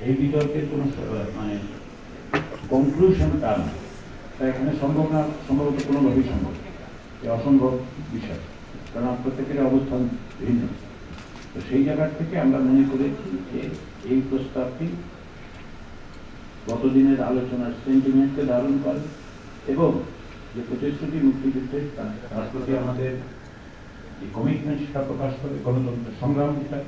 এই বিতর্কের কোনো মানে কনক্লুশনটা এখানে সম্ভবত কোনোভাবেই সম্ভব, অসম্ভব বিষয়, কারণ প্রত্যেকের অবস্থান ভিন্ন। তো সেই জায়গা থেকে আমরা মনে করেছি যে এই প্রস্তাবটি গতদিনের আলোচনার সেন্টিমেন্টকে ধারণ করে এবং যে প্রতিশ্রুতি মুক্তিযুদ্ধের তার প্রতি আমাদের যে কমিটমেন্ট সেটা প্রকাশ করে, গণতন্ত্র সংগ্রাম যেটা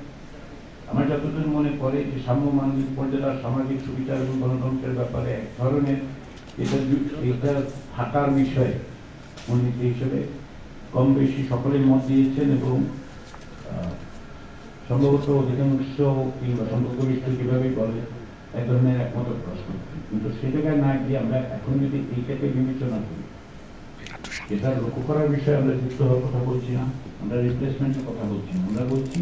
আমার যতদূর মনে পড়ে যে সাম্য মানবিক মর্যাদা, সামাজিক সুবিধা এবং গণতন্ত্রের ব্যাপারে এক ধরনের এটা থাকার বিষয়ে মূলনীতি হিসেবে কম বেশি সকলেই মত দিয়েছেন এবং সম্ভবত অধিকাংশ কিংবা সংখ্যাগরিষ্ঠ যেভাবেই বলে এক ধরনের একমত প্রকাশ করছি। কিন্তু সে জায়গায় না গিয়ে আমরা এখন যদি এইটাকে বিবেচনা করি, এটা লক্ষ্য করার বিষয়ে আমরা যুক্ত হওয়ার কথা বলছি না, আমরা রিপ্লেসমেন্টের কথা বলছি না, আমরা বলছি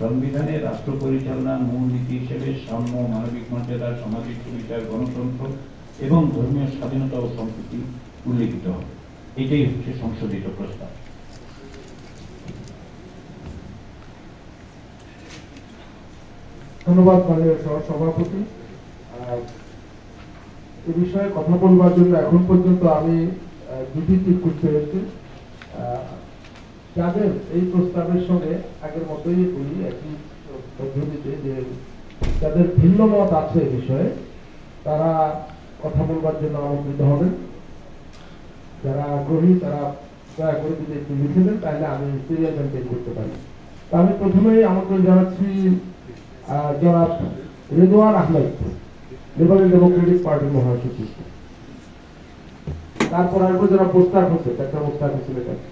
সংবিধানে রাষ্ট্র পরিচালনার মূলনীতি হিসেবে সাম্য, মানবিক মর্যাদা, সামাজিক সুবিচার, গণতন্ত্র এবং ধর্মীয় স্বাধীনতা ও সম্প্রীতি উল্লেখিত হবে। এটাই হচ্ছে সংশোধিত প্রস্তাব। ধন্যবাদ মাননীয় সভাপতি। এ বিষয়ে কথা বলবার জন্য এখন পর্যন্ত আমি দুটি টিপ্পণী পেয়েছি। যাদের এই প্রস্তাবের সঙ্গে আগের মতোই বলি একই পদ্ধতিতে, যে যাদের ভিন্ন মত আছে এই বিষয়ে তারা কথা বলবার জন্য আমন্ত্রিত হবেন। যারা আগ্রহী তারা দয়া করে যদি একটু লিখে দেন তাহলে আমি সিরিয়াল মেনটেন করতে পারি। আমি প্রথমেই আমন্ত্রণ জানাচ্ছি জনাব রেদওয়ান আহমেদ, লিবারেল ডেমোক্রেটিক পার্টির মহাসচিব। তারপর আসবো যারা মোস্তাক হোসেন, একটা মোস্তাক হোসেনের কাছে।